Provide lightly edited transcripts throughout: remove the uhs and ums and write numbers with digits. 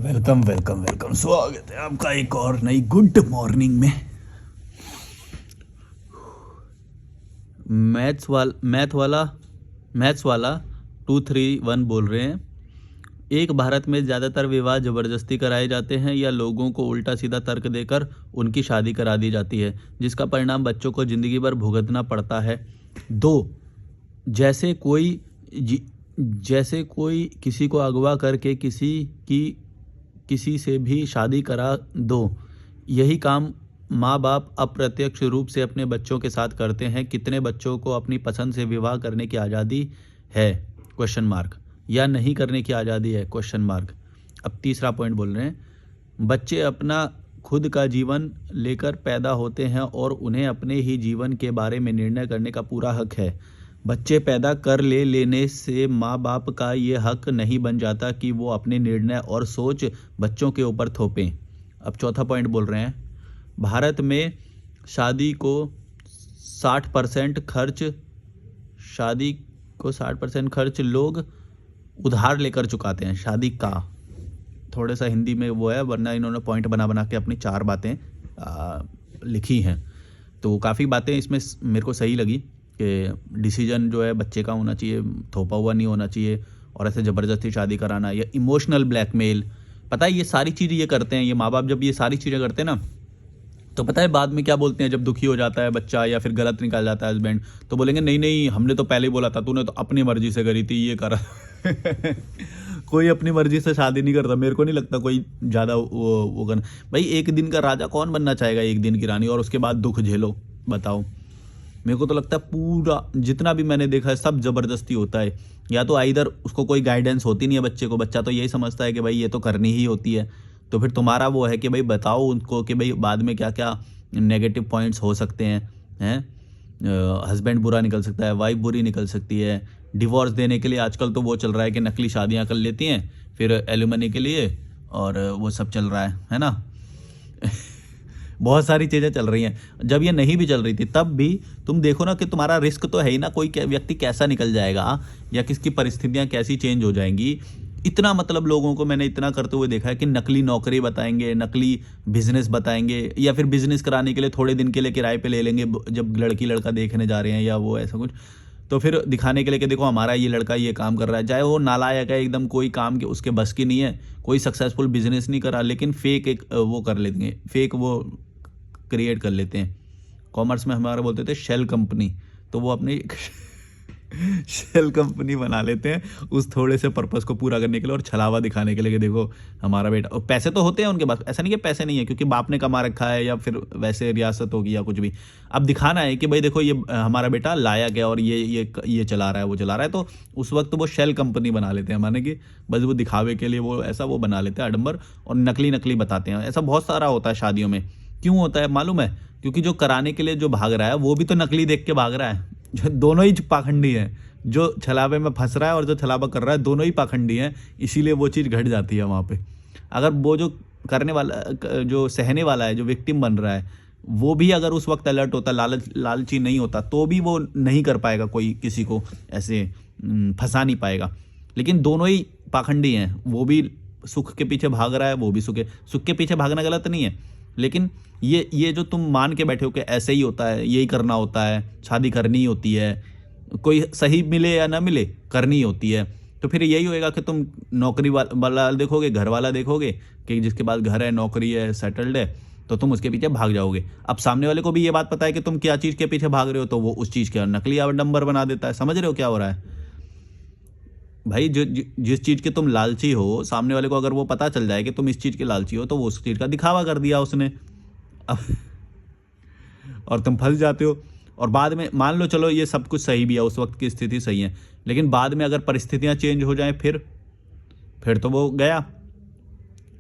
Welcome welcome welcome, स्वागत है आपका एक और नई गुड मॉर्निंग में। मैथ्स वाला 231 बोल रहे हैं। एक भारत में ज़्यादातर विवाह ज़बरदस्ती कराए जाते हैं या लोगों को उल्टा सीधा तर्क देकर उनकी शादी करा दी जाती है, जिसका परिणाम बच्चों को ज़िंदगी भर भुगतना पड़ता है। दो, जैसे कोई जैसे कोई किसी को अगवा करके किसी से भी शादी करा दो। यही काम माँ बाप अप्रत्यक्ष रूप से अपने बच्चों के साथ करते हैं। कितने बच्चों को अपनी पसंद से विवाह करने की आज़ादी है, क्वेश्चन मार्क, या नहीं करने की आज़ादी है, क्वेश्चन मार्क। अब तीसरा पॉइंट बोल रहे हैं, बच्चे अपना खुद का जीवन लेकर पैदा होते हैं और उन्हें अपने ही जीवन के बारे में निर्णय करने का पूरा हक है। बच्चे पैदा कर लेने से माँ बाप का ये हक नहीं बन जाता कि वो अपने निर्णय और सोच बच्चों के ऊपर थोपें। अब चौथा पॉइंट बोल रहे हैं, भारत में शादी को 60% खर्च लोग उधार लेकर चुकाते हैं। शादी का थोड़ा सा हिंदी में वो है, वरना इन्होंने पॉइंट बना के अपनी 4 बातें लिखी हैं। तो काफ़ी बातें इसमें मेरे को सही लगी कि डिसीजन जो है बच्चे का होना चाहिए, थोपा हुआ नहीं होना चाहिए, और ऐसे ज़बरदस्ती शादी कराना या इमोशनल ब्लैकमेल। पता है ये सारी चीज़ें ये करते हैं, ये माँ बाप जब ये सारी चीज़ें करते हैं ना, तो पता है बाद में क्या बोलते हैं, जब दुखी हो जाता है बच्चा या फिर गलत निकाल जाता है हस्बैंड, तो बोलेंगे नहीं नहीं हमने तो पहले ही बोला था, तूने तो अपनी मर्जी से करी थी, ये करा। कोई अपनी मर्जी से शादी नहीं करता, मेरे को नहीं लगता कोई ज़्यादा वो करना। भाई एक दिन का राजा कौन बनना चाहेगा, एक दिन की रानी, और उसके बाद दुख झेलो, बताओ। मेरे को तो लगता है पूरा जितना भी मैंने देखा है सब ज़बरदस्ती होता है, या तो आइदर उसको कोई गाइडेंस होती नहीं है बच्चे को, बच्चा तो यही समझता है कि भाई ये तो करनी ही होती है। तो फिर तुम्हारा वो है कि भाई बताओ उनको कि भाई बाद में क्या क्या नेगेटिव पॉइंट्स हो सकते हैं हस्बैंड बुरा निकल सकता है, वाइफ बुरी निकल सकती है। डिवोर्स देने के लिए आजकल तो वो चल रहा है कि नकली शादियाँ कर लेती हैं फिर एलिमनी के लिए, और वो सब चल रहा है ना। बहुत सारी चीज़ें चल रही हैं। जब ये नहीं भी चल रही थी तब भी तुम देखो ना कि तुम्हारा रिस्क तो है ही ना, कोई व्यक्ति कैसा निकल जाएगा या किसकी परिस्थितियां कैसी चेंज हो जाएंगी। इतना मतलब लोगों को मैंने इतना करते हुए देखा है कि नकली नौकरी बताएंगे, नकली बिजनेस बताएंगे, या फिर बिजनेस कराने के लिए थोड़े दिन के लिए किराए पे ले लेंगे जब लड़की लड़का देखने जा रहे हैं या वो ऐसा कुछ, तो फिर दिखाने के लिए कि देखो हमारा ये लड़का ये काम कर रहा है, चाहे वो नालायक है एकदम, कोई काम के उसके बस की नहीं है, कोई सक्सेसफुल बिजनेस नहीं करा, लेकिन फेक एक वो कर लेंगे, फेक वो क्रिएट कर लेते हैं। कॉमर्स में हमारे बोलते थे शेल कंपनी, तो वो अपनी शेल कंपनी बना लेते हैं उस थोड़े से पर्पस को पूरा करने के लिए और छलावा दिखाने के लिए कि देखो हमारा बेटा, और पैसे तो होते हैं उनके पास, ऐसा नहीं कि पैसे नहीं है, क्योंकि बाप ने कमा रखा है या फिर वैसे रियासत होगी या कुछ भी। अब दिखाना है कि भाई देखो ये हमारा बेटा लायक है और ये चला रहा है, वो चला रहा है, तो उस वक्त वो शेल कंपनी बना लेते हैं, माने कि बस वो दिखावे के लिए वो ऐसा वो बना लेते हैं आडंबर, और नकली बताते हैं। ऐसा बहुत सारा होता है शादियों में। क्यों होता है मालूम है? क्योंकि जो कराने के लिए जो भाग रहा है वो भी तो नकली देख के भाग रहा है। जो दोनों ही पाखंडी हैं, जो छलावे में फंस रहा है और जो छलावा कर रहा है, दोनों ही पाखंडी हैं, इसीलिए वो चीज़ घट जाती है वहाँ पे। अगर वो जो करने वाला, जो सहने वाला है, जो विक्टिम बन रहा है, वो भी अगर उस वक्त अलर्ट होता, लालची नहीं होता, तो भी वो नहीं कर पाएगा, कोई किसी को ऐसे फंसा नहीं पाएगा। लेकिन दोनों ही पाखंडी हैं, वो भी सुख के पीछे भाग रहा है, वो भी सुख के पीछे भागना गलत नहीं है, लेकिन ये जो तुम मान के बैठे हो कि ऐसे ही होता है, यही करना होता है, शादी करनी ही होती है, कोई सही मिले या ना मिले करनी होती है, तो फिर यही होएगा कि तुम नौकरी वाला देखोगे, घर वाला देखोगे कि जिसके पास घर है, नौकरी है, सेटल्ड है, तो तुम उसके पीछे भाग जाओगे। अब सामने वाले को भी ये बात पता है कि तुम क्या चीज़ के पीछे भाग रहे हो, तो वो उस चीज़ के नकली नंबर बना देता है। समझ रहे हो क्या हो रहा है भाई? जिस चीज़ के तुम लालची हो, सामने वाले को अगर वो पता चल जाए कि तुम इस चीज़ के लालची हो, तो वो उस चीज़ का दिखावा कर दिया उसने, अब और तुम फंस जाते हो। और बाद में मान लो चलो ये सब कुछ सही भी है, उस वक्त की स्थिति सही है, लेकिन बाद में अगर परिस्थितियां चेंज हो जाएं, फिर तो वो गया।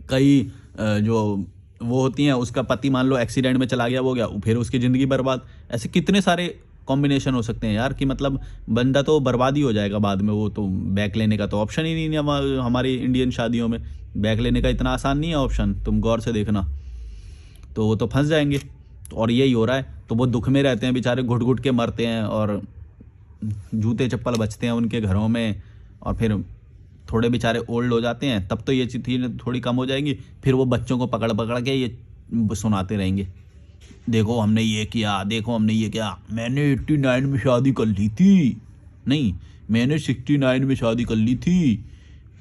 कई जो वो होती हैं, उसका पति मान लो एक्सीडेंट में चला गया, वो गया, फिर उसकी ज़िंदगी बर्बाद। ऐसे कितने सारे कॉम्बिनेशन हो सकते हैं यार, कि मतलब बंदा तो बर्बाद ही हो जाएगा बाद में। वो तो बैक लेने का तो ऑप्शन ही नहीं है हमारी इंडियन शादियों में। बैक लेने का इतना आसान नहीं है ऑप्शन, तुम गौर से देखना, तो वो तो फंस जाएंगे। और यही हो रहा है, तो वो दुख में रहते हैं बेचारे, घुट घुट के मरते हैं, और जूते चप्पल बचते हैं उनके घरों में, और फिर थोड़े बेचारे ओल्ड हो जाते हैं तब तो ये चीज़ थोड़ी कम हो जाएंगी, फिर वो बच्चों को पकड़ पकड़ के ये सुनाते रहेंगे, देखो हमने ये किया, देखो हमने ये किया, मैंने 89 में शादी कर ली थी, नहीं मैंने 69 में शादी कर ली थी,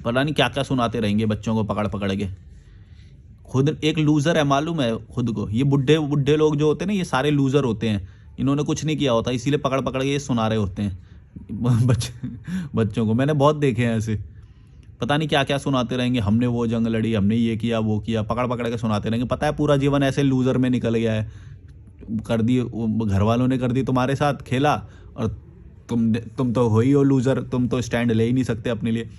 पता नहीं क्या क्या सुनाते रहेंगे बच्चों को पकड़ पकड़ के। खुद एक लूज़र है, मालूम है खुद को, ये बुढ़े बुढ़े लोग जो होते हैं ना ये सारे लूज़र होते हैं, इन्होंने कुछ नहीं किया होता इसीलिए पकड़ पकड़ के ये सुना रहे होते हैं बच्चों को। मैंने बहुत देखे हैं ऐसे, पता नहीं क्या क्या सुनाते रहेंगे, हमने वो जंग लड़ी, हमने ये किया वो किया, पकड़ पकड़ के सुनाते रहेंगे। पता है पूरा जीवन ऐसे लूज़र में निकल गया है, कर दी घर वालों ने कर दी तुम्हारे साथ खेला, और तुम तो हो ही हो लूज़र, तुम तो स्टैंड ले ही नहीं सकते अपने लिए।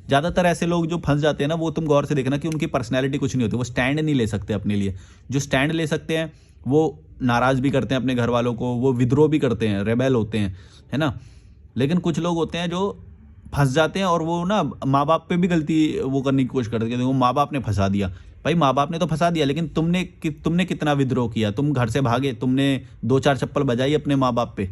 ज़्यादातर ऐसे लोग जो फंस जाते हैं ना, वो तुम गौर से देखना कि उनकी पर्सनैलिटी कुछ नहीं होती, वो स्टैंड नहीं ले सकते अपने लिए। जो स्टैंड ले सकते हैं वो नाराज़ भी करते हैं अपने घर वालों को, वो विद्रोह भी करते हैं, रेबेल होते हैं, है ना। लेकिन कुछ लोग होते हैं जो फंस जाते हैं और वो ना माँ बाप पे भी गलती वो करने की कोशिश करते हैं, देखो माँ बाप ने फंसा दिया, भाई माँ बाप ने तो फंसा दिया, लेकिन तुमने कितना विद्रोह किया, तुम घर से भागे, तुमने 2-4 चप्पल बजाई अपने माँ बाप पे,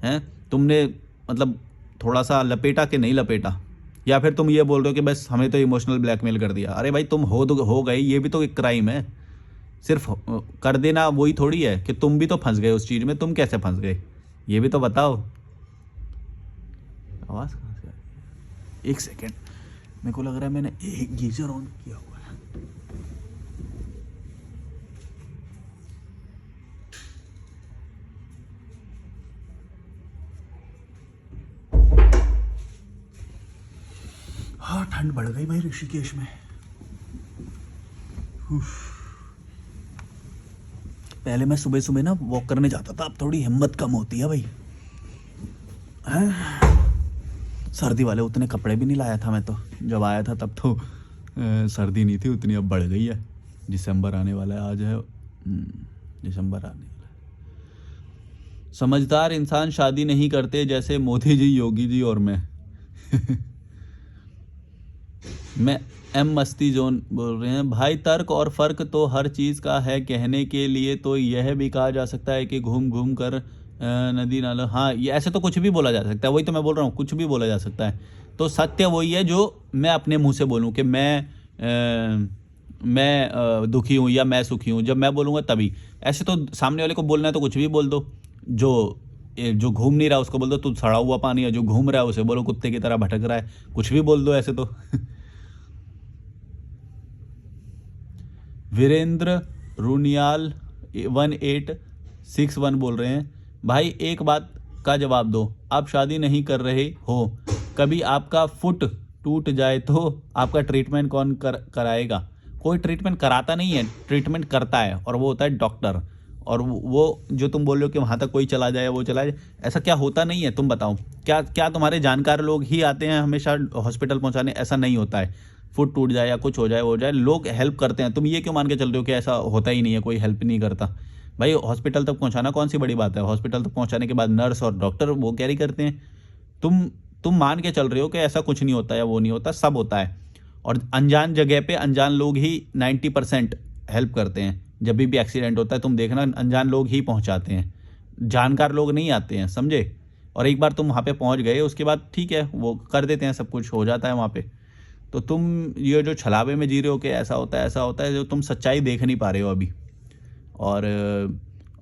हैं, तुमने मतलब थोड़ा सा लपेटा कि नहीं लपेटा, या फिर तुम ये बोल रहे हो कि बस हमें तो इमोशनल ब्लैकमेल कर दिया। अरे भाई तुम हो गए, ये भी तो एक क्राइम है। सिर्फ कर देना वही थोड़ी है कि तुम भी तो फंस गए उस चीज़ में, तुम कैसे फंस गए ये भी तो बताओ। आवाज़ कहाँ से आ रही है? एक सेकेंड, मेरे को लग रहा है मैंने एक गीजर ऑन किया हुआ है। हाँ ठंड बढ़ गई भाई ऋषिकेश में। पहले मैं सुबह सुबह ना वॉक करने जाता था, अब थोड़ी हिम्मत कम होती है भाई। सर्दी वाले उतने कपड़े भी नहीं लाया था मैं तो, जब आया था तब तो सर्दी नहीं थी उतनी, अब बढ़ गई है। दिसंबर आने वाला है, आज है दिसंबर आने वाला है। समझदार इंसान शादी नहीं करते, जैसे मोदी जी, योगी जी और मैं मैं एम मस्ती जोन बोल रहे हैं भाई। तर्क और फ़र्क तो हर चीज़ का है, कहने के लिए तो यह भी कहा जा सकता है कि घूम घूम कर नदी नाला, हाँ ये ऐसे तो कुछ भी बोला जा सकता है, वही तो मैं बोल रहा हूँ, कुछ भी बोला जा सकता है। तो सत्य वही है जो मैं अपने मुंह से बोलूँ कि मैं दुखी हूँ या मैं सुखी हूँ, जब मैं बोलूँगा तभी। ऐसे तो सामने वाले को बोलना है तो कुछ भी बोल दो, जो घूम नहीं रहा उसको बोल दो तू सड़ा हुआ पानी है, जो घूम रहा है उसे बोलो कुत्ते की तरह भटक रहा है, कुछ भी बोल दो ऐसे तो वीरेंद्र रूनियाल 1861 बोल रहे हैं भाई, एक बात का जवाब दो, आप शादी नहीं कर रहे हो, कभी आपका फुट टूट जाए तो आपका ट्रीटमेंट कौन कराएगा? कोई ट्रीटमेंट कराता नहीं है, ट्रीटमेंट करता है, और वो होता है डॉक्टर। और वो जो तुम बोल रहे हो कि वहाँ तक कोई चला जाए वो चला जाए, ऐसा क्या होता नहीं है, तुम बताओ। क्या तुम्हारे जानकार लोग ही आते हैं हमेशा हॉस्पिटल पहुँचाने? ऐसा नहीं होता है। फुट टूट जाए या कुछ हो जाए, लोग हेल्प करते हैं। तुम ये क्यों मान के चल रहे हो कि ऐसा होता ही नहीं है, कोई हेल्प नहीं करता? भाई हॉस्पिटल तक पहुंचाना कौन सी बड़ी बात है? हॉस्पिटल तक पहुंचाने के बाद नर्स और डॉक्टर वो कैरी करते हैं। तुम मान के चल रहे हो कि ऐसा कुछ नहीं होता या वो नहीं होता, सब होता है। और अनजान जगह पे अनजान लोग ही 90% हेल्प करते हैं। जब भी एक्सीडेंट होता है तुम देखना अनजान लोग ही पहुंचाते हैं, जानकार लोग नहीं आते हैं, समझे। और एक बार तुम वहाँ पे पहुँच गए उसके बाद ठीक है वो कर देते हैं, सब कुछ हो जाता है वहाँ पे। तो तुम ये जो छलावे में जी रहे हो कि ऐसा होता है, जो तुम सच्चाई देख नहीं पा रहे हो अभी। और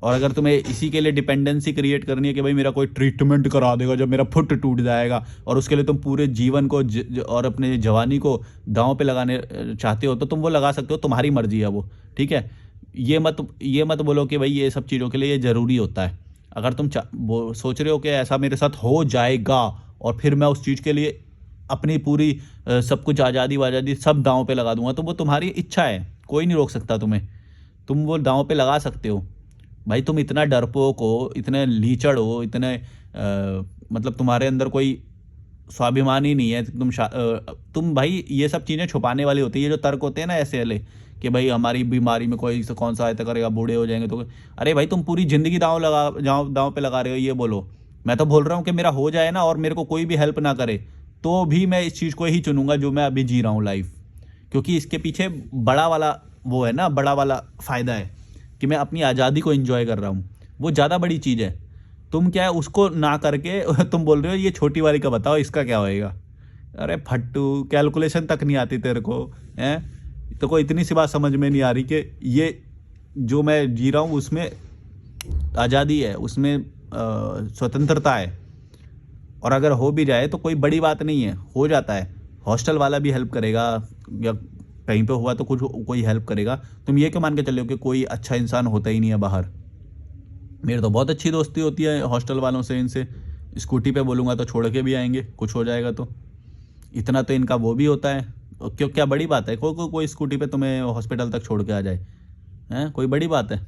अगर तुम्हें इसी के लिए डिपेंडेंसी क्रिएट करनी है कि भाई मेरा कोई ट्रीटमेंट करा देगा जब मेरा फुट टूट जाएगा, और उसके लिए तुम पूरे जीवन को और अपने जवानी को दांव पे लगाने चाहते हो, तो तुम वो लगा सकते हो, तुम्हारी मर्जी है वो, ठीक है। ये मत बोलो कि भाई ये सब चीज़ों के लिए ये ज़रूरी होता है। अगर तुम सोच रहे हो कि ऐसा मेरे साथ हो जाएगा और फिर मैं उस चीज़ के लिए अपनी पूरी सब कुछ आज़ादी सब दांव पे लगा दूंगा, तो वो तुम्हारी इच्छा है, कोई नहीं रोक सकता तुम्हें। तुम वो दांव पे लगा सकते हो। भाई तुम इतना डरपोक हो, इतने लीचड़ हो, इतने मतलब तुम्हारे अंदर कोई स्वाभिमान ही नहीं है। तुम भाई ये सब चीज़ें छुपाने वाली होती है। ये जो तर्क होते हैं ना ऐसे वाले कि भाई हमारी बीमारी में कोई कौन सहायता करेगा, बूढ़े हो जाएंगे तो, अरे भाई तुम पूरी ज़िंदगी दांव पे लगा रहे हो। ये बोलो, मैं तो बोल रहा हूँ कि मेरा हो जाए ना और मेरे को कोई भी हेल्प ना करे तो भी मैं इस चीज़ को ही चुनूंगा जो मैं अभी जी रहा हूँ लाइफ, क्योंकि इसके पीछे बड़ा वाला वो है ना, बड़ा वाला फ़ायदा है कि मैं अपनी आज़ादी को एंजॉय कर रहा हूँ। वो ज़्यादा बड़ी चीज़ है। तुम क्या है उसको ना करके तुम बोल रहे हो ये छोटी वाली का बताओ इसका क्या होएगा। अरे फट्टू, कैलकुलेशन तक नहीं आती तेरे को, हैं? तो कोई इतनी सी बात समझ में नहीं आ रही कि ये जो मैं जी रहा हूँ उसमें आज़ादी है, उसमें स्वतंत्रता है, और अगर हो भी जाए तो कोई बड़ी बात नहीं है, हो जाता है। हॉस्टल वाला भी हेल्प करेगा, या कहीं पे हुआ तो कुछ कोई हेल्प करेगा। तुम ये क्यों मान के चले हो कि कोई अच्छा इंसान होता ही नहीं है बाहर? मेरी तो बहुत अच्छी दोस्ती होती है हॉस्टल वालों से, इनसे स्कूटी पे बोलूँगा तो छोड़ के भी आएंगे, कुछ हो जाएगा तो। इतना तो इनका वो भी होता है। क्यों, क्या बड़ी बात है? कोई स्कूटी पे तुम्हें हॉस्पिटल तक छोड़ के आ जाए, हैं? कोई बड़ी बात है?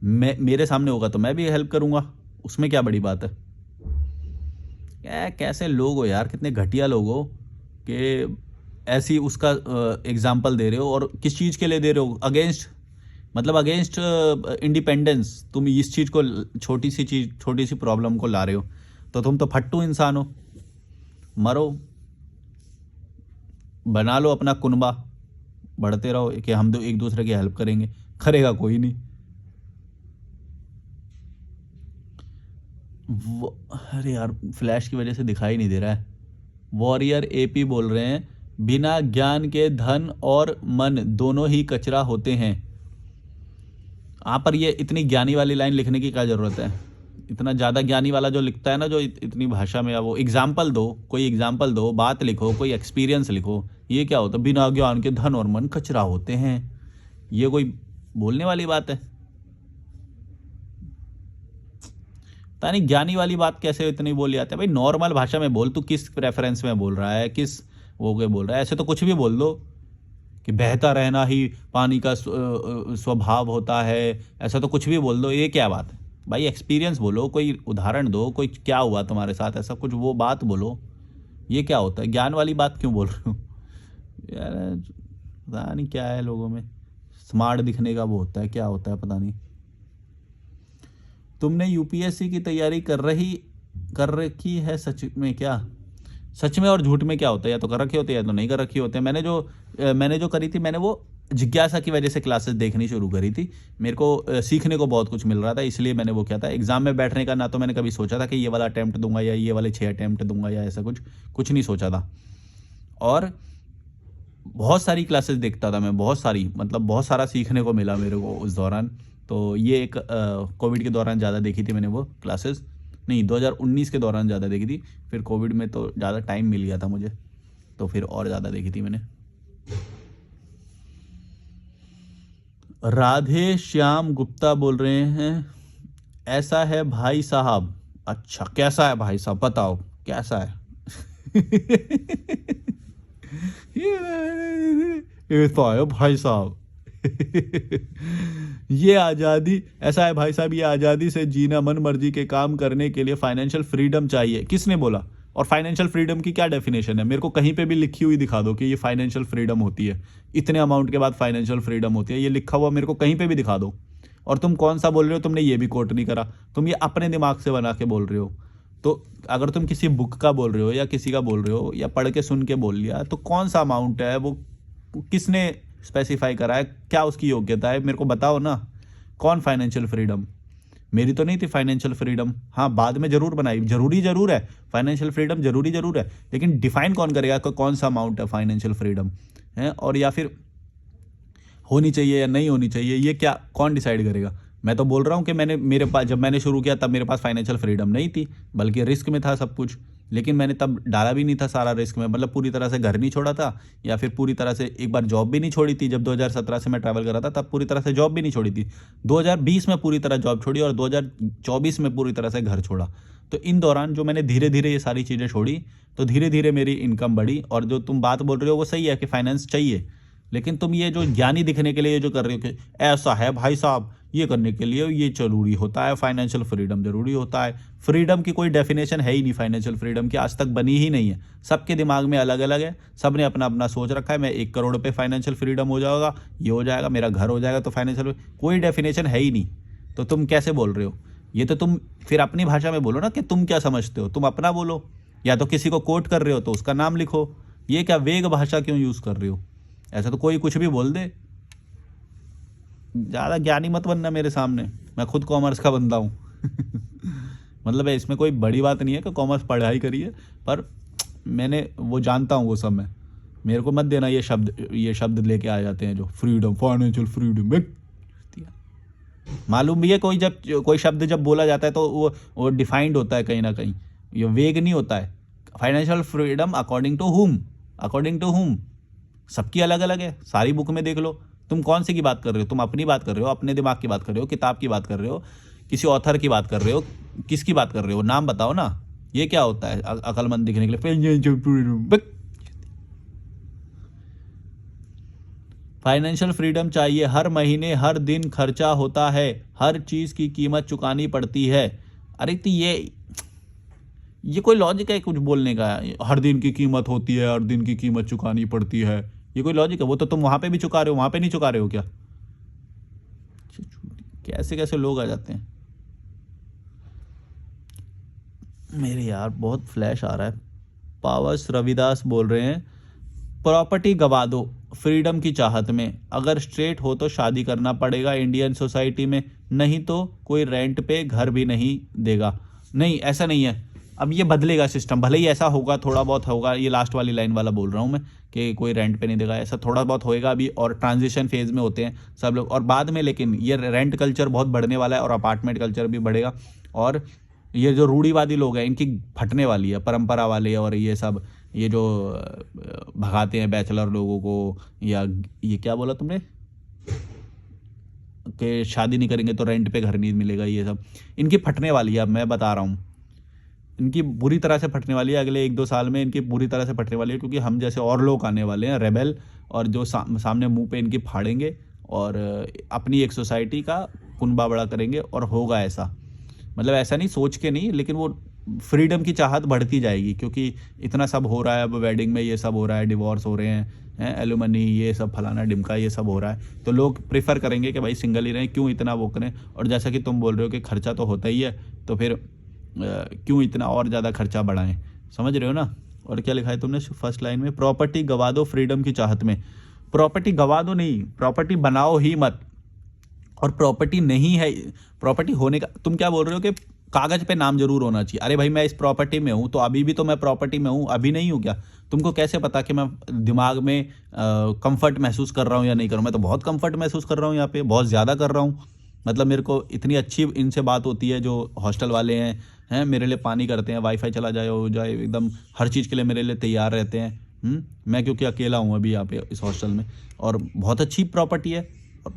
मेरे सामने होगा तो मैं भी हेल्प करूँगा, उसमें क्या बड़ी बात है? क्या कैसे लोग हो यार, कितने घटिया लोग हो कि ऐसी उसका एग्जाम्पल दे रहे हो, और किस चीज़ के लिए दे रहे हो? अगेंस्ट, मतलब अगेंस्ट इंडिपेंडेंस। तुम इस चीज़ को, छोटी सी चीज़, छोटी सी प्रॉब्लम को ला रहे हो, तो तुम तो फट्टू इंसान हो। मरो, बना लो अपना कुनबा, बढ़ते रहो कि हम दो एक दूसरे की हेल्प करेंगे, करेगा कोई नहीं। वो, अरे यार फ्लैश की वजह से दिखाई नहीं दे रहा है। वॉरियर एपी बोल रहे हैं, बिना ज्ञान के धन और मन दोनों ही कचरा होते हैं। आप पर ये इतनी ज्ञानी वाली लाइन लिखने की क्या ज़रूरत है? इतना ज़्यादा ज्ञानी वाला जो लिखता है ना, जो इतनी भाषा में, वो एग्जाम्पल दो, कोई एग्जाम्पल दो, बात लिखो, कोई एक्सपीरियंस लिखो। ये क्या होता है, बिना ज्ञान के धन और मन कचरा होते हैं? ये कोई बोलने वाली बात है? पता नहीं ज्ञानी वाली बात कैसे इतनी बोली जाती है। भाई नॉर्मल भाषा में बोल, तू किस प्रेफरेंस में बोल रहा है, किस वो के बोल रहा है? ऐसे तो कुछ भी बोल दो कि बहता रहना ही पानी का स्वभाव होता है, ऐसा तो कुछ भी बोल दो। ये क्या बात है भाई? एक्सपीरियंस बोलो, कोई उदाहरण दो, कोई क्या हुआ तुम्हारे साथ ऐसा कुछ, वो बात बोलो। ये क्या होता है? ज्ञान वाली बात क्यों बोल रहे हो यार? पता नहीं क्या है लोगों में, स्मार्ट दिखने का वो होता है, क्या होता है पता नहीं। तुमने यूपीएससी की तैयारी कर रखी है सच में क्या? सच में और झूठ में क्या होता है? या तो कर रखी होती है या तो नहीं कर रखी होती है। मैंने जो करी थी, मैंने वो जिज्ञासा की वजह से क्लासेस देखनी शुरू करी थी। मेरे को सीखने को बहुत कुछ मिल रहा था, इसलिए मैंने वो किया था। एग्जाम में बैठने का ना तो मैंने कभी सोचा था कि ये वाला अटैम्प्ट दूंगा या ये वाले 6 अटैम्प्ट दूंगा या ऐसा कुछ कुछ नहीं सोचा था। और बहुत सारी क्लासेस देखता था मैं, बहुत सारी, मतलब बहुत सारा सीखने को मिला मेरे को उस दौरान। तो ये एक कोविड के दौरान ज़्यादा देखी थी मैंने वो क्लासेस, नहीं 2019 के दौरान ज़्यादा देखी थी। फिर कोविड में तो ज़्यादा टाइम मिल गया था मुझे, तो फिर और ज़्यादा देखी थी मैंने। राधे श्याम गुप्ता बोल रहे हैं, ऐसा है भाई साहब। अच्छा, कैसा है भाई साहब, बताओ कैसा है? ये तो आयो भाई साहब। ये आज़ादी, ऐसा है भाई साहब, ये आज़ादी से जीना, मन मर्जी के काम करने के लिए फाइनेंशियल फ्रीडम चाहिए। किसने बोला? और फाइनेंशियल फ्रीडम की क्या डेफिनेशन है? मेरे को कहीं पे भी लिखी हुई दिखा दो कि ये फाइनेंशियल फ्रीडम होती है, इतने अमाउंट के बाद फाइनेंशियल फ्रीडम होती है, ये लिखा हुआ मेरे को कहीं पे भी दिखा दो। और तुम कौन सा बोल रहे हो? तुमने ये भी कोट नहीं करा, तुम ये अपने दिमाग से बना के बोल रहे हो। तो अगर तुम किसी बुक का बोल रहे हो या किसी का बोल रहे हो या पढ़ के सुन के बोल लिया, तो कौन सा अमाउंट है वो, किसने स्पेसिफाई करा है, क्या उसकी योग्यता है? मेरे को बताओ ना। कौन फाइनेंशियल फ्रीडम? मेरी तो नहीं थी फाइनेंशियल फ्रीडम। हाँ, बाद में जरूर बनाई, जरूर है फाइनेंशियल फ्रीडम, जरूर है, लेकिन डिफाइन कौन करेगा कि कौन सा अमाउंट है फाइनेंशियल फ्रीडम है, और या फिर होनी चाहिए या नहीं होनी चाहिए, ये क्या कौन डिसाइड करेगा? मैं तो बोल रहा हूँ कि मेरे पास, जब मैंने शुरू किया तब मेरे पास फाइनेंशियल फ्रीडम नहीं थी, बल्कि रिस्क में था सब कुछ। लेकिन मैंने तब डाला भी नहीं था सारा रिस्क में, मतलब पूरी तरह से घर नहीं छोड़ा था, या फिर पूरी तरह से एक बार जॉब भी नहीं छोड़ी थी। जब 2017 से मैं ट्रैवल कर रहा था तब पूरी तरह से जॉब भी नहीं छोड़ी थी। 2020 में पूरी तरह जॉब छोड़ी और 2024 में पूरी तरह से घर छोड़ा। तो इन दौरान जो मैंने धीरे धीरे ये सारी चीज़ें छोड़ी, तो धीरे धीरे मेरी इनकम बढ़ी। और जो तुम बात बोल रहे हो वो सही है कि फाइनेंस चाहिए, लेकिन तुम ये जो ज्ञानी दिखने के लिए ये जो कर रहे हो कि ऐसा है भाई साहब, ये करने के लिए ये जरूरी होता है, फाइनेंशियल फ्रीडम जरूरी होता है। फ्रीडम की कोई डेफिनेशन है ही नहीं, फाइनेंशियल फ्रीडम की आज तक बनी ही नहीं है। सबके दिमाग में अलग अलग है, सब ने अपना अपना सोच रखा है। मैं 1 करोड़ पे फाइनेंशियल फ्रीडम हो जाएगा, ये हो जाएगा, मेरा घर हो जाएगा, तो फाइनेंशियल कोई डेफिनेशन है ही नहीं। तो तुम कैसे बोल रहे हो? ये तो तुम फिर अपनी भाषा में बोलो ना कि तुम क्या समझते हो, तुम अपना बोलो। या तो किसी को कोट कर रहे हो तो उसका नाम लिखो। ये क्या वेग भाषा क्यों यूज़ कर रहे हो? ऐसा तो कोई कुछ भी बोल दे। ज़्यादा ज्ञानी मत बनना मेरे सामने, मैं खुद कॉमर्स का बंदा हूँ। मतलब इसमें कोई बड़ी बात नहीं है कि कॉमर्स पढ़ाई करी है, पर मैंने वो जानता हूँ वो सब। मैं, मेरे को मत देना ये शब्द लेके आ जाते हैं जो फ्रीडम, फाइनेंशियल फ्रीडम। मालूम भी है कोई शब्द जब बोला जाता है तो वो डिफाइंड होता है कहीं ना कहीं, ये वेग नहीं होता है। Financial freedom according to whom सबकी अलग अलग है। सारी बुक में देख लो। तुम कौन सी की बात कर रहे हो? तुम अपनी बात कर रहे हो, अपने दिमाग की बात कर रहे हो, किताब की बात कर रहे हो, किसी ऑथर की बात कर रहे हो, किसकी बात कर रहे हो? नाम बताओ ना। ये क्या होता है अकलमंद दिखने के लिए? फाइनेंशियल फ्रीडम चाहिए। हर महीने हर दिन खर्चा होता है, हर चीज की कीमत चुकानी पड़ती है। अरे तो ये कोई लॉजिक है कुछ बोलने का? हर दिन की कीमत होती है, हर दिन की कीमत चुकानी पड़ती है, ये कोई लॉजिक है? वो तो तुम वहां पे भी चुका रहे हो, वहां पे नहीं चुका रहे हो क्या? कैसे कैसे लोग आ जाते हैं मेरे यार। बहुत फ्लैश आ रहा है। पावस रविदास बोल रहे हैं, प्रॉपर्टी गवा दो फ्रीडम की चाहत में। अगर स्ट्रेट हो तो शादी करना पड़ेगा इंडियन सोसाइटी में, नहीं तो कोई रेंट पे घर भी नहीं देगा। नहीं, ऐसा नहीं है। अब ये बदलेगा सिस्टम, भले ही ऐसा होगा, थोड़ा बहुत होगा। ये लास्ट वाली लाइन वाला बोल रहा हूँ मैं कि कोई रेंट पे नहीं देगा, ऐसा थोड़ा बहुत होएगा अभी, और ट्रांजिशन फेज में होते हैं सब लोग। और बाद में लेकिन ये रेंट कल्चर बहुत बढ़ने वाला है और अपार्टमेंट कल्चर भी बढ़ेगा। और ये जो रूढ़िवादी लोग हैं इनकी फटने वाली है, परंपरा वाले और ये सब, ये जो भगाते हैं बैचलर लोगों को, या ये क्या बोला तुमने कि शादी नहीं करेंगे तो रेंट पे घर नहीं मिलेगा, ये सब इनकी फटने वाली है। अब मैं बता रहा हूँ, इनकी बुरी तरह से फटने वाली है। अगले 1-2 साल में इनकी बुरी तरह से फटने वाली है, क्योंकि हम जैसे और लोग आने वाले हैं रेबेल, और जो सामने मुंह पे इनकी फाड़ेंगे और अपनी एक सोसाइटी का कुनबा बड़ा करेंगे। और होगा ऐसा, मतलब ऐसा नहीं सोच के नहीं, लेकिन वो फ्रीडम की चाहत बढ़ती जाएगी, क्योंकि इतना सब हो रहा है। अब वेडिंग में ये सब हो रहा है, डिवोर्स हो रहे हैं एलुमनी, ये सब फलाना डिमका, ये सब हो रहा है। तो लोग प्रेफर करेंगे कि भाई सिंगल ही रहें, क्यों इतना वो करें। और जैसा कि तुम बोल रहे हो कि खर्चा तो होता ही है, तो फिर क्यों इतना और ज़्यादा खर्चा बढ़ाएं? समझ रहे हो ना? और क्या लिखा है तुमने फर्स्ट लाइन में? प्रॉपर्टी गवा दो फ्रीडम की चाहत में। प्रॉपर्टी गवा दो नहीं, प्रॉपर्टी बनाओ ही मत। और प्रॉपर्टी नहीं है, प्रॉपर्टी होने का तुम क्या बोल रहे हो कि कागज पे नाम जरूर होना चाहिए। अरे भाई मैं इस प्रॉपर्टी में हूँ, तो अभी भी तो मैं प्रॉपर्टी में हूँ, अभी नहीं हूँ क्या? तुमको कैसे पता कि मैं दिमाग में कंफर्ट महसूस कर रहा हूँ या नहीं कर रहा हूँ? मैं तो बहुत कंफर्ट महसूस कर रहा हूँ यहाँ पे, बहुत ज़्यादा कर रहा हूँ। मतलब मेरे को इतनी अच्छी इनसे बात होती है जो हॉस्टल वाले हैं मेरे लिए पानी करते हैं, वाईफाई चला जाए हो जाए, एकदम हर चीज़ के लिए मेरे लिए तैयार रहते हैं। मैं क्योंकि अकेला हूँ अभी यहाँ पे इस हॉस्टल में, और बहुत अच्छी प्रॉपर्टी है,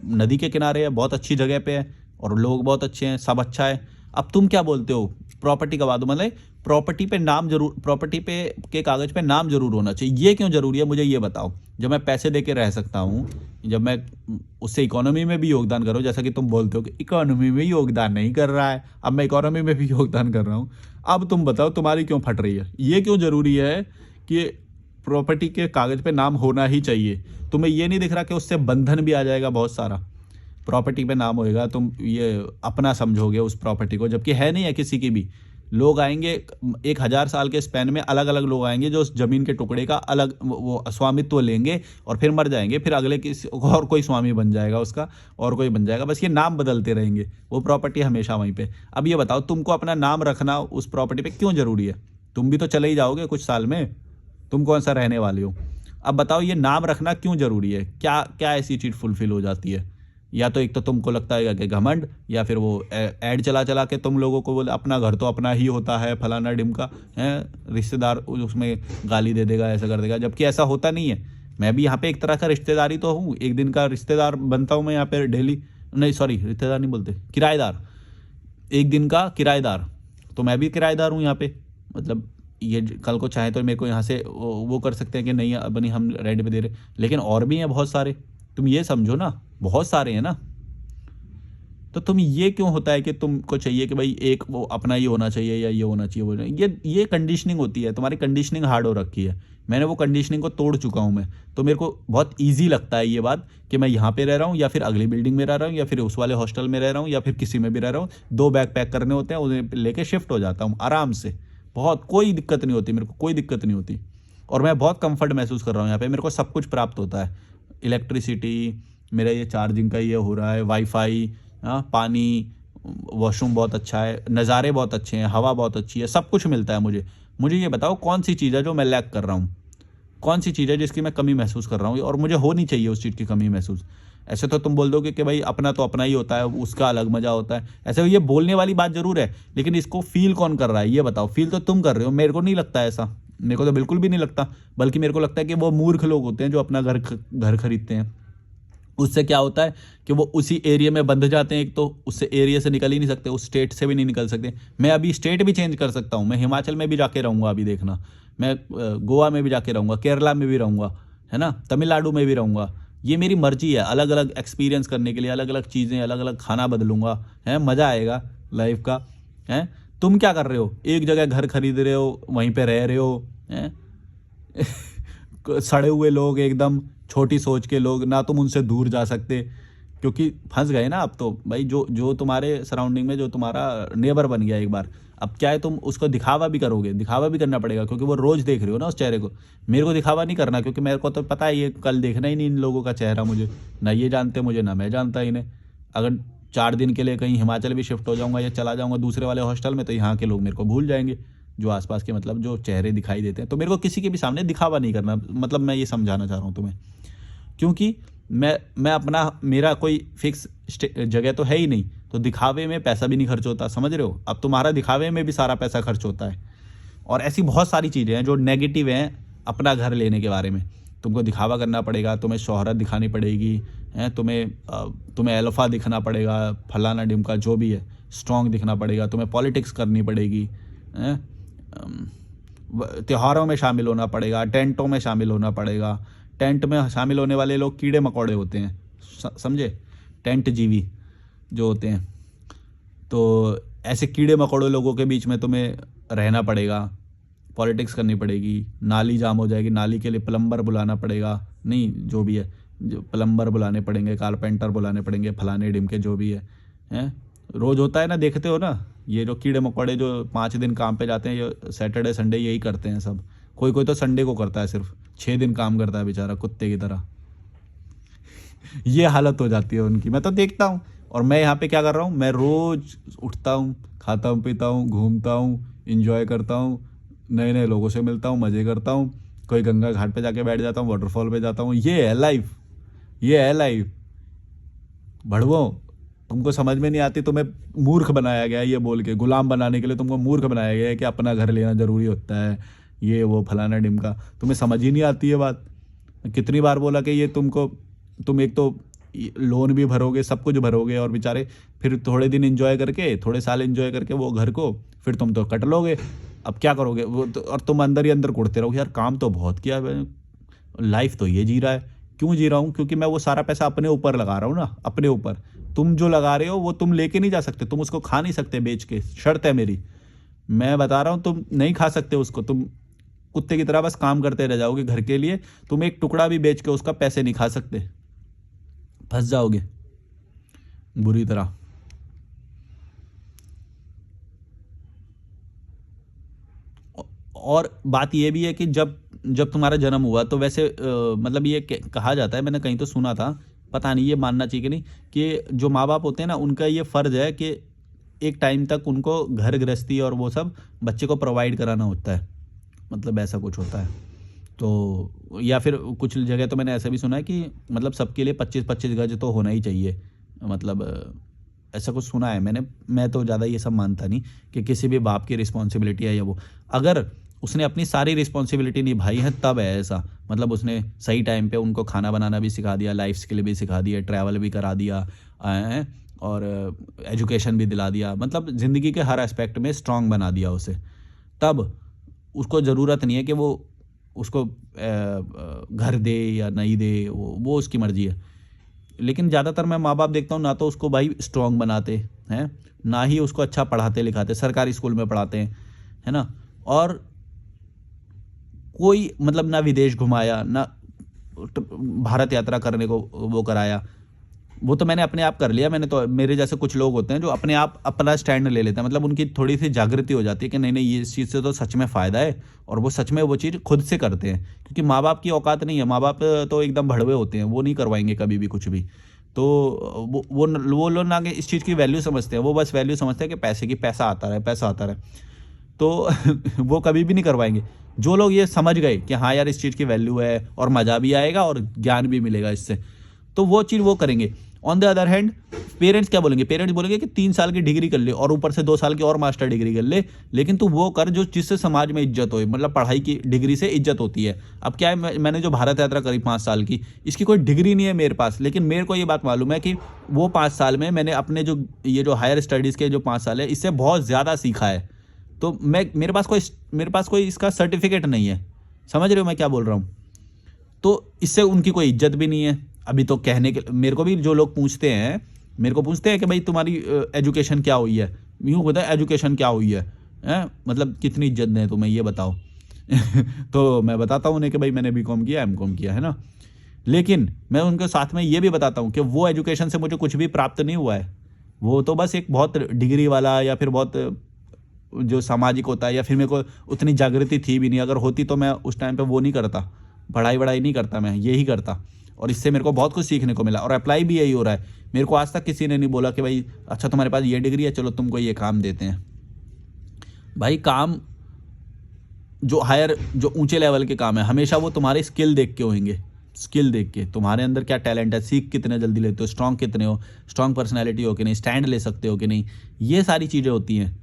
नदी के किनारे है, बहुत अच्छी जगह पे है, और लोग बहुत अच्छे हैं, सब अच्छा है। अब तुम क्या बोलते हो प्रॉपर्टी गवा दो? मतलब प्रॉपर्टी पे नाम जरूर, प्रॉपर्टी पे के कागज पे नाम जरूर होना चाहिए, ये क्यों जरूरी है? मुझे ये बताओ। जब मैं पैसे दे के रह सकता हूँ, जब मैं उससे इकोनॉमी में भी योगदान करूँ, जैसा कि तुम बोलते हो कि इकोनॉमी में योगदान नहीं कर रहा है, अब मैं इकोनॉमी में भी योगदान कर रहा हूँ। अब तुम बताओ तुम्हारी क्यों फट रही है? ये क्यों जरूरी है कि प्रॉपर्टी के कागज पे नाम होना ही चाहिए? तुम्हें ये नहीं दिख रहा कि उससे बंधन भी आ जाएगा बहुत सारा? प्रॉपर्टी पे नाम होएगा, तुम ये अपना समझोगे उस प्रॉपर्टी को, जबकि है नहीं है किसी की भी। लोग आएंगे 1000 साल के स्पैन में, अलग अलग लोग आएंगे जो उस जमीन के टुकड़े का अलग वो स्वामित्व लेंगे, और फिर मर जाएंगे, फिर अगले किसी और कोई स्वामी बन जाएगा उसका, और कोई बन जाएगा। बस ये नाम बदलते रहेंगे, वो प्रॉपर्टी हमेशा वहीं पे। अब ये बताओ तुमको अपना नाम रखना उस प्रॉपर्टी पे क्यों जरूरी है? तुम भी तो चले ही जाओगे कुछ साल में, तुम कौन सा रहने वाले हो? अब बताओ ये नाम रखना क्यों जरूरी है? क्या क्या ऐसी चीज़ फुलफिल हो जाती है? या तो एक तो तुमको लगता है कि घमंड, या फिर वो ऐड चला चला के तुम लोगों को बोले अपना घर तो अपना ही होता है, फलाना डिमका है, रिश्तेदार उसमें गाली दे देगा, ऐसा कर देगा, जबकि ऐसा होता नहीं है। मैं भी यहाँ पे एक तरह का रिश्तेदारी तो हूँ, एक दिन का रिश्तेदार बनता हूँ मैं यहाँ पे डेली। नहीं सॉरी, रिश्तेदार नहीं बोलते, किराएदार, एक दिन का किराएदार। तो मैं भी किराएदार हूँ यहाँ पे। मतलब ये कल को चाहे तो मेरे को यहाँ से वो कर सकते हैं कि नहीं अब नहीं हम रेंट पे दे रहे, लेकिन और भी हैं बहुत सारे। तुम ये समझो ना, बहुत सारे हैं ना। तो तुम ये क्यों होता है कि तुमको चाहिए कि भाई एक वो अपना ही होना चाहिए या ये होना चाहिए, वो ये कंडीशनिंग होती है, तुम्हारी कंडीशनिंग हार्ड हो रखी है। मैंने वो कंडीशनिंग को तोड़ चुका हूँ मैं, तो मेरे को बहुत ईजी लगता है ये बात कि मैं यहाँ पे रह रहा हूँ, या फिर अगली बिल्डिंग में रह रहा हूँ, या फिर उस वाले हॉस्टल में रह रहा हूँ, या फिर किसी में भी रह रहा हूँ। 2 बैग पैक करने होते हैं, उन्हें लेके शिफ्ट हो जाता हूँ आराम से, बहुत कोई दिक्कत नहीं होती मेरे को, कोई दिक्कत नहीं होती। और मैं बहुत कंफर्ट महसूस कर रहा हूँ यहाँ पे, मेरे को सब कुछ प्राप्त होता है। इलेक्ट्रिसिटी, मेरा ये चार्जिंग का ये हो रहा है, वाईफाई, पानी, वॉशरूम बहुत अच्छा है, नज़ारे बहुत अच्छे हैं, हवा बहुत अच्छी है, सब कुछ मिलता है मुझे। मुझे ये बताओ कौन सी चीज़ है जो मैं लैक कर रहा हूँ, कौन सी चीज़ है जिसकी मैं कमी महसूस कर रहा हूँ और मुझे होनी चाहिए उस चीज़ की कमी महसूस। ऐसे तो तुम बोल दोगे कि भाई अपना तो अपना ही होता है, उसका अलग मज़ा होता है। ऐसे ये बोलने वाली बात ज़रूर है, लेकिन इसको फ़ील कौन कर रहा है ये बताओ। फ़ील तो तुम कर रहे हो, मेरे को नहीं लगता ऐसा, मेरे को तो बिल्कुल भी नहीं लगता। बल्कि मेरे को लगता है कि वो मूर्ख लोग होते हैं जो अपना घर खरीदते हैं। उससे क्या होता है कि वो उसी एरिया में बंध जाते हैं, एक तो उससे एरिया से निकल ही नहीं सकते, उस स्टेट से भी नहीं निकल सकते। मैं अभी स्टेट भी चेंज कर सकता हूँ, मैं हिमाचल में भी जाके रहूँगा, अभी देखना, मैं गोवा में भी जाके रहूँगा, केरला में भी रहूँगा, है ना, तमिलनाडु में भी रहूँगा। ये मेरी मर्जी है, अलग अलग एक्सपीरियंस करने के लिए, अलग अलग चीज़ें, अलग अलग खाना बदलूंगा, है, मज़ा आएगा लाइफ का। है, तुम क्या कर रहे हो, एक जगह घर खरीद रहे हो, वहीं पे रह रहे हो, हैं सड़े हुए लोग एकदम, छोटी सोच के लोग, ना तुम उनसे दूर जा सकते क्योंकि फंस गए ना। अब तो भाई जो जो तुम्हारे सराउंडिंग में जो तुम्हारा नेबर बन गया एक बार, अब क्या है, तुम उसको दिखावा भी करोगे, दिखावा भी करना पड़ेगा क्योंकि वो रोज़ देख रहे हो ना उस चेहरे को। मेरे को दिखावा नहीं करना क्योंकि मेरे को तो पता है ये कल देखना ही नहीं इन लोगों का चेहरा, मुझे ना ये जानते मुझे, ना मैं जानता इन्हें। अगर 4 दिन के लिए कहीं हिमाचल भी शिफ्ट हो जाऊँगा या चला जाऊँगा दूसरे वाले हॉस्टल में, तो यहाँ के लोग मेरे को भूल जाएंगे, जो आसपास के मतलब जो चेहरे दिखाई देते हैं। तो मेरे को किसी के भी सामने दिखावा नहीं करना, मतलब मैं ये समझाना चाह रहा हूँ तुम्हें। क्योंकि मैं अपना, मेरा कोई फिक्स जगह तो है ही नहीं, तो दिखावे में पैसा भी नहीं खर्च होता, समझ रहे हो। अब तुम्हारा दिखावे में भी सारा पैसा खर्च होता है। और ऐसी बहुत सारी चीज़ें हैं जो नेगेटिव हैं अपना घर लेने के बारे में। तुमको दिखावा करना पड़ेगा, तुम्हें शोहरत दिखानी पड़ेगी, हैं, तुम्हें अल्फ़ा दिखना पड़ेगा, फलाना डिमका जो भी है, स्ट्रॉन्ग दिखना पड़ेगा, तुम्हें पॉलिटिक्स करनी पड़ेगी, हैं, त्योहारों में शामिल होना पड़ेगा, टेंटों में शामिल होना पड़ेगा। टेंट में शामिल होने वाले लोग कीड़े मकोड़े होते हैं, समझे, टेंट जीवी जो होते हैं। तो ऐसे कीड़े मकोड़े लोगों के बीच में तुम्हें रहना पड़ेगा, पॉलिटिक्स करनी पड़ेगी, नाली जाम हो जाएगी, नाली के लिए प्लम्बर बुलाना पड़ेगा, नहीं जो भी है, जो प्लम्बर बुलाने पड़ेंगे, कारपेंटर बुलाने पड़ेंगे, फलाने डिमके जो भी है, हैं। रोज़ होता है ना, देखते हो ना, ये जो कीड़े मकोड़े जो 5 दिन काम पे जाते हैं, ये सैटरडे संडे यही करते हैं सब। कोई कोई तो संडे को करता है, सिर्फ 6 दिन काम करता है बेचारा, कुत्ते की तरह। ये हालत हो जाती है उनकी, मैं तो देखता हूँ। और मैं यहाँ पे क्या कर रहा हूँ, मैं रोज़ उठता हूँ, खाता हूँ, पीता हूँ, घूमता हूँ, इंजॉय करता हूँ, नए नए लोगों से मिलता हूँ, मज़े करता हूँ, कोई गंगा घाट पे जाके बैठ जाता हूँ, वाटरफॉल पे जाता हूँ। ये है लाइफ, ये है लाइफ। भड़वो, तुमको समझ में नहीं आती, तुम्हें मूर्ख बनाया गया है ये बोल के, गुलाम बनाने के लिए तुमको मूर्ख बनाया गया है कि अपना घर लेना ज़रूरी होता है, ये वो फलाना डिमका। तुम्हें समझ ही नहीं आती है बात। कितनी बार बोला कि ये तुम एक तो लोन भी भरोगे, सब कुछ भरोगे, और बेचारे फिर थोड़े दिन एंजॉय करके, थोड़े साल एंजॉय करके वो घर को फिर तुम तो कट लोगे। अब क्या करोगे वो तो, और तुम अंदर ही अंदर कुड़ते रहोगे, यार काम तो बहुत किया, लाइफ तो ये जी रहा है। क्यों जी रहा हूँ, क्योंकि मैं वो सारा पैसा अपने ऊपर लगा रहा हूँ ना, अपने ऊपर। तुम जो लगा रहे हो वो तुम लेके नहीं जा सकते, तुम उसको खा नहीं सकते बेच के, शर्त है मेरी, मैं बता रहा हूँ, तुम नहीं खा सकते उसको। तुम कुत्ते की तरह बस काम करते रह जाओगे घर के लिए, तुम एक टुकड़ा भी बेच के उसका पैसे नहीं खा सकते, फंस जाओगे बुरी तरह। और बात ये भी है कि जब जब तुम्हारा जन्म हुआ तो वैसे मतलब ये कहा जाता है, मैंने कहीं तो सुना था, पता नहीं ये मानना चाहिए कि नहीं, कि जो माँ बाप होते हैं ना, उनका ये फ़र्ज़ है कि एक टाइम तक उनको घर गृहस्थी और वो सब बच्चे को प्रोवाइड कराना होता है, मतलब ऐसा कुछ होता है। तो या फिर कुछ जगह तो मैंने ऐसा भी सुना है कि मतलब सबके लिए 25-25 गज तो होना ही चाहिए, मतलब ऐसा कुछ सुना है मैंने। मैं तो ज़्यादा ये सब मानता नहीं कि किसी भी बाप की रिस्पॉन्सिबिलिटी है या वो, अगर उसने अपनी सारी रिस्पॉन्सिबिलिटी निभाई है तब है ऐसा, मतलब उसने सही टाइम पे उनको खाना बनाना भी सिखा दिया, लाइफ स्किल भी सिखा दिया, ट्रैवल भी करा दिया, और एजुकेशन भी दिला दिया, मतलब ज़िंदगी के हर एस्पेक्ट में स्ट्रांग बना दिया उसे, तब उसको ज़रूरत नहीं है कि वो उसको घर दे या नहीं दे, वो उसकी मर्ज़ी है। लेकिन ज़्यादातर मैं माँ बाप देखता हूँ ना तो उसको भाई स्ट्रांग बनाते हैं, ना ही उसको अच्छा पढ़ाते लिखाते, सरकारी स्कूल में पढ़ाते हैं, है ना। और कोई मतलब ना विदेश घुमाया, ना भारत यात्रा करने को वो कराया, वो तो मैंने अपने आप कर लिया। मैंने तो, मेरे जैसे कुछ लोग होते हैं जो अपने आप अपना स्टैंड ले लेते हैं, मतलब उनकी थोड़ी सी जागृति हो जाती है कि नहीं नहीं ये इस चीज़ से तो सच में फ़ायदा है, और वो सच में वो चीज़ खुद से करते हैं, क्योंकि माँ बाप की औकात नहीं है। माँ बाप तो एकदम भड़वे होते हैं, वो नहीं करवाएंगे कभी भी कुछ भी। तो वो लोग ना इस चीज़ की वैल्यू समझते हैं, वो बस वैल्यू समझते हैं कि पैसे की, पैसा आता रहे, पैसा आता रहे। तो वो कभी भी नहीं करवाएंगे। जो लोग ये समझ गए कि हाँ यार इस चीज़ की वैल्यू है और मज़ा भी आएगा और ज्ञान भी मिलेगा इससे, तो वो चीज़ वो करेंगे। On the other hand parents क्या बोलेंगे? पेरेंट्स बोलेंगे कि 3 साल की डिग्री कर ले और ऊपर से 2 साल की और मास्टर डिग्री कर ले, लेकिन तू वो कर जो जिससे समाज में इज्जत होए, मतलब पढ़ाई की डिग्री से इज्जत होती है। अब क्या है, मैंने जो भारत यात्रा करी 5 साल की, इसकी कोई डिग्री नहीं है मेरे पास, लेकिन मेरे को ये बात मालूम है कि वो 5 साल में मैंने अपने जो ये जो हायर स्टडीज़ के जो 5 साल है, इससे बहुत ज़्यादा सीखा है। तो मेरे पास कोई इसका सर्टिफिकेट नहीं है। समझ रहे हो मैं क्या बोल रहा हूँ? तो इससे उनकी कोई इज्जत भी नहीं है। अभी तो कहने के मेरे को भी जो लोग पूछते हैं, मेरे को पूछते हैं कि भाई तुम्हारी एजुकेशन क्या हुई है? यूँ होता है एजुकेशन क्या हुई है? हैं? मतलब कितनी इज्जत दें तुम्हें ये बताओ। तो मैं बताता हूँ उन्हें कि भाई मैंने बीकॉम किया, एमकॉम किया, है ना? लेकिन मैं उनके साथ में ये भी बताता हूँ कि वो एजुकेशन से मुझे कुछ भी प्राप्त नहीं हुआ है। वो तो बस एक बहुत डिग्री वाला या फिर बहुत जो सामाजिक होता है, या फिर मेरे को उतनी जागृति थी भी नहीं। अगर होती तो मैं उस टाइम पे वो नहीं करता, पढ़ाई-वढ़ाई नहीं करता, मैं यही करता। और इससे मेरे को बहुत कुछ सीखने को मिला और अप्लाई भी यही हो रहा है। मेरे को आज तक किसी ने नहीं बोला कि भाई अच्छा तुम्हारे पास ये डिग्री है, चलो तुमको ये काम देते हैं। भाई काम जो ऊँचे लेवल के काम है, हमेशा वो तुम्हारे स्किल देख के होंगे। स्किल देख के, तुम्हारे अंदर क्या टैलेंट है, सीख कितने जल्दी लेते हो, स्ट्रॉन्ग कितने हो, स्ट्रॉन्ग पर्सनैलिटी हो कि नहीं, स्टैंड ले सकते हो कि नहीं, ये सारी चीज़ें होती हैं।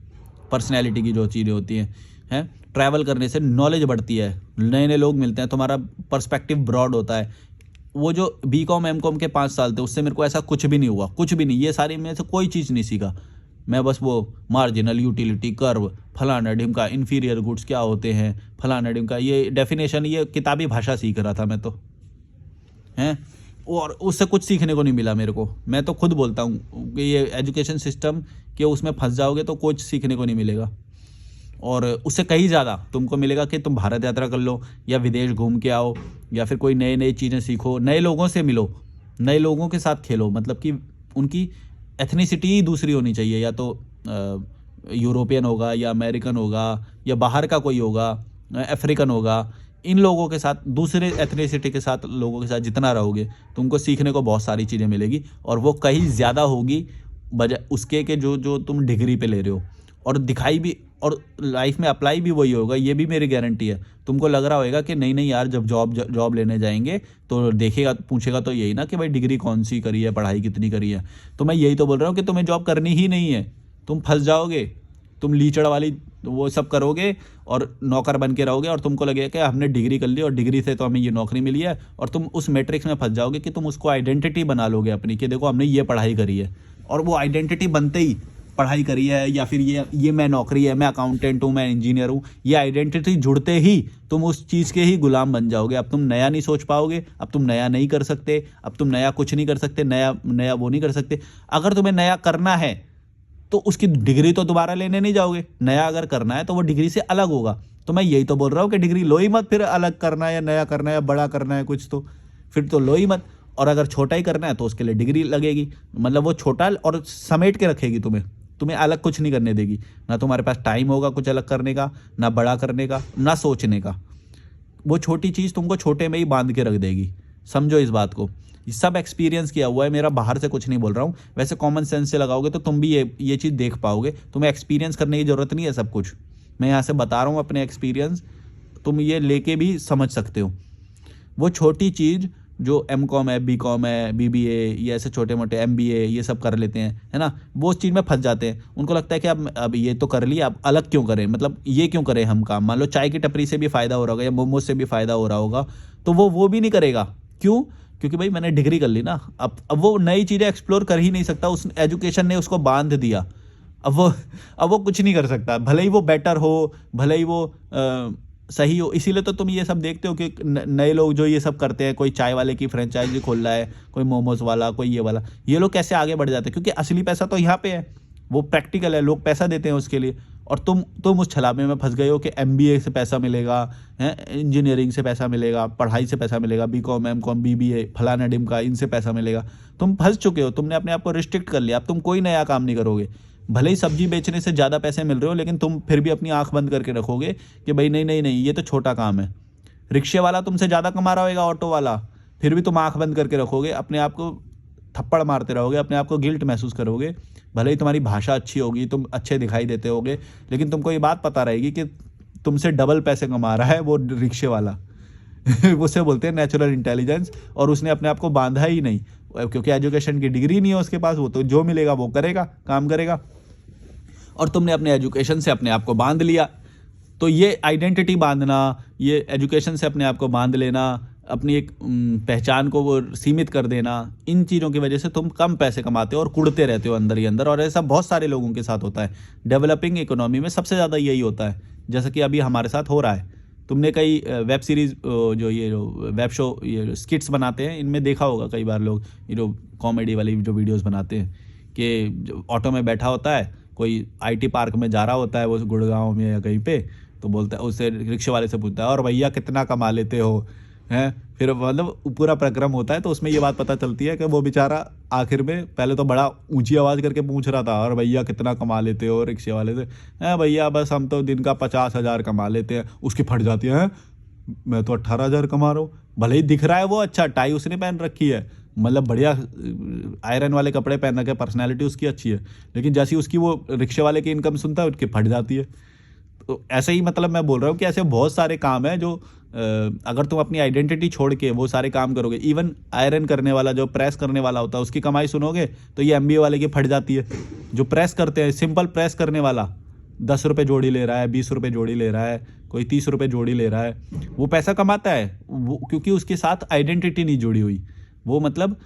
पर्सनैलिटी की जो चीज़ें होती हैं, ट्रैवल करने से नॉलेज बढ़ती है, नए-नए लोग मिलते हैं, तुम्हारा पर्सपेक्टिव ब्रॉड होता है। वो जो बीकॉम, एमकॉम के 5 साल थे, उससे मेरे को ऐसा कुछ भी नहीं हुआ, कुछ भी नहीं। ये सारी में से कोई चीज़ नहीं सीखा। मैं बस वो मार्जिनल यूटिलिटी कर्व, फलाना-ढिमका, इन्फीरियर गुड्स क्या होते हैं, फलाना-ढिमका, ये डेफिनेशन, ये किताबी भाषा सीख रहा था मैं तो, हैं? और उससे कुछ सीखने को नहीं मिला मेरे को। मैं तो खुद बोलता हूँ कि ये एजुकेशन सिस्टम के उसमें फँस जाओगे तो कुछ सीखने को नहीं मिलेगा। और उससे कहीं ज़्यादा तुमको मिलेगा कि तुम भारत यात्रा कर लो या विदेश घूम के आओ या फिर कोई नई-नई चीज़ें सीखो, नए लोगों से मिलो, नए लोगों के साथ खेलो। मतलब कि उनकी एथनिसिटी ही दूसरी होनी चाहिए, या तो यूरोपियन होगा या अमेरिकन होगा या बाहर का कोई होगा, अफ्रीकन होगा। इन लोगों के साथ, दूसरे एथनिसिटी के साथ लोगों के साथ जितना रहोगे, तुमको सीखने को बहुत सारी चीज़ें मिलेगी और वो कहीं ज़्यादा होगी बजाय उसके कि जो तुम डिग्री पे ले रहे हो। और दिखाई भी, और लाइफ में अप्लाई भी वही होगा, ये भी मेरी गारंटी है। तुमको लग रहा होगा कि नहीं यार, जब जॉब लेने जाएंगे तो देखेगा, पूछेगा तो यही ना कि भाई डिग्री कौन सी करी है, पढ़ाई कितनी करी है। तो मैं यही तो बोल रहा हूँ कि तुम्हें जॉब करनी ही नहीं है, तुम फंस जाओगे, तुम लीचड़ वाली वो सब करोगे और नौकर बन के रहोगे और तुमको लगेगा कि हमने डिग्री कर ली और डिग्री से तो हमें ये नौकरी मिली है, और तुम उस मैट्रिक्स में फंस जाओगे कि तुम उसको आइडेंटिटी बना लोगे अपनी कि देखो हमने ये पढ़ाई करी है। और वो आइडेंटिटी बनते ही पढ़ाई करी है या फिर ये मैं नौकरी है, मैं अकाउंटेंट हूँ, मैं इंजीनियर हूँ, ये आइडेंटिटी जुड़ते ही तुम उस चीज़ के ही गुलाम बन जाओगे। अब तुम नया नहीं सोच पाओगे, अब तुम नया नहीं कर सकते, अब तुम नया कुछ नहीं कर सकते, नया वो नहीं कर सकते। अगर तुम्हें नया करना है तो उसकी डिग्री तो दोबारा लेने नहीं जाओगे। नया अगर करना है तो वो डिग्री से अलग होगा। तो मैं यही तो बोल रहा हूँ कि डिग्री लो ही मत, फिर अलग करना है या नया करना है या बड़ा करना है कुछ, तो फिर तो लो ही मत। और अगर छोटा ही करना है तो उसके लिए डिग्री लगेगी, मतलब वो छोटा और समेट के रखेगी तुम्हें अलग कुछ नहीं करने देगी। ना तुम्हारे पास टाइम होगा कुछ अलग करने का, ना बड़ा करने का, ना सोचने का। वो छोटी चीज़ तुमको छोटे में ही बांध के रख देगी। समझो इस बात को। ये सब एक्सपीरियंस किया हुआ है मेरा, बाहर से कुछ नहीं बोल रहा हूँ। वैसे कॉमन सेंस से लगाओगे तो तुम भी ये चीज़ देख पाओगे। तुम्हें एक्सपीरियंस करने की ज़रूरत नहीं है सब कुछ। मैं यहाँ से बता रहा हूँ अपने एक्सपीरियंस, तुम ये लेके भी समझ सकते हो। वो छोटी चीज़ जो एमकॉम है, बीकॉम है, बीबीए, ये ऐसे छोटे मोटे एमबीए ये सब कर लेते हैं, है ना, वो उस चीज़ में फंस जाते हैं। उनको लगता है कि अब ये तो कर लिया, अब अलग क्यों करें, मतलब ये क्यों करें हम काम। मान लो चाय की टपरी से भी फ़ायदा हो रहा होगा या मोमोज से भी फ़ायदा हो रहा होगा, तो वो भी नहीं करेगा। क्यों? क्योंकि भाई मैंने डिग्री कर ली ना। अब वो नई चीज़ें एक्सप्लोर कर ही नहीं सकता, उस एजुकेशन ने उसको बांध दिया। अब वो कुछ नहीं कर सकता, भले ही वो बेटर हो, भले ही वो सही हो। इसीलिए तो तुम ये सब देखते हो कि नए लोग जो ये सब करते हैं, कोई चाय वाले की फ्रेंचाइजी खोल रहा है, कोई मोमोज वाला, कोई ये वाला, ये लोग कैसे आगे बढ़ जाते हैं, क्योंकि असली पैसा तो यहाँ पे है, वो प्रैक्टिकल है, लोग पैसा देते हैं उसके लिए। और तुम उस छलावे में फंस गए हो कि एमबीए से पैसा मिलेगा, हैं, इंजीनियरिंग से पैसा मिलेगा, पढ़ाई से पैसा मिलेगा, बीकॉम, एमकॉम, बीबीए, फलाना डिमका, इनसे पैसा मिलेगा। तुम फंस चुके हो, तुमने अपने आप को रिस्ट्रिक्ट कर लिया। अब तुम कोई नया काम नहीं करोगे। भले ही सब्जी बेचने से ज़्यादा पैसे मिल रहे हो, लेकिन तुम फिर भी अपनी आंख बंद करके रखोगे कि भाई नहीं, ये तो छोटा काम है। रिक्शे वाला तुमसे ज़्यादा कमा रहा होगा, ऑटो वाला, फिर भी तुम आंख बंद करके रखोगे, अपने आप को थप्पड़ मारते रहोगे, अपने आप को गिल्ट महसूस करोगे। भले ही तुम्हारी भाषा अच्छी होगी, तुम अच्छे दिखाई देते होगे, लेकिन तुमको ये बात पता रहेगी कि तुमसे डबल पैसे कमा रहा है वो रिक्शे वाला। उसे बोलते हैं नेचुरल इंटेलिजेंस, और उसने अपने आप को बांधा ही नहीं, क्योंकि एजुकेशन की डिग्री नहीं है उसके पास। वो तो जो मिलेगा वो करेगा, काम करेगा, और तुमने अपने एजुकेशन से अपने आप को बांध लिया। तो ये आइडेंटिटी बांधना, ये एजुकेशन से अपने आप को बांध लेना, अपनी एक पहचान को वो सीमित कर देना, इन चीज़ों की वजह से तुम कम पैसे कमाते हो और कुड़ते रहते हो अंदर ही अंदर। और ऐसा बहुत सारे लोगों के साथ होता है। डेवलपिंग इकोनॉमी में सबसे ज़्यादा यही होता है, जैसा कि अभी हमारे साथ हो रहा है। तुमने कई वेब सीरीज़, जो वेब शो, ये स्किट्स बनाते हैं, इनमें देखा होगा कई बार लोग, ये जो कॉमेडी वाली जो वीडियोज़ बनाते हैं कि ऑटो में बैठा होता है, कोई IT पार्क में जा रहा होता है वो गुड़गांव में या कहीं पे, तो बोलता है, उससे रिक्शे वाले से पूछता है, और भैया कितना कमा लेते हो, हैं? फिर मतलब पूरा प्रक्रम होता है, तो उसमें ये बात पता चलती है कि वो बेचारा आखिर में पहले तो बड़ा ऊंची आवाज़ करके पूछ रहा था, और भैया कितना कमा लेते हो, रिक्शे वाले से, हैं भैया बस हम तो दिन का 50,000 कमा लेते हैं। उसकी फट जाती है, मैं तो 18,000 कमा रहा हूँ। भले ही दिख रहा है वो अच्छा, टाई उसने पहन रखी है, मतलब बढ़िया आयरन वाले कपड़े पहन रखे, पर्सनैलिटी उसकी अच्छी है, लेकिन जैसी उसकी वो रिक्शे वाले की इनकम सुनता है उसकी फट जाती है। तो ऐसे ही मतलब मैं बोल रहा हूँ कि ऐसे बहुत सारे काम हैं जो अगर तुम अपनी आइडेंटिटी छोड़ के वो सारे काम करोगे, इवन आयरन करने वाला, जो प्रेस करने वाला होता है, उसकी कमाई सुनोगे तो ये MBA वाले की फट जाती है। जो प्रेस करते हैं, सिंपल प्रेस करने वाला 10 रुपये जोड़ी ले रहा है, 20 रुपये जोड़ी ले रहा है, कोई 30 रुपये जोड़ी ले रहा है, वो पैसा कमाता है वो, क्योंकि उसके साथ आइडेंटिटी नहीं जुड़ी हुई। वो मतलब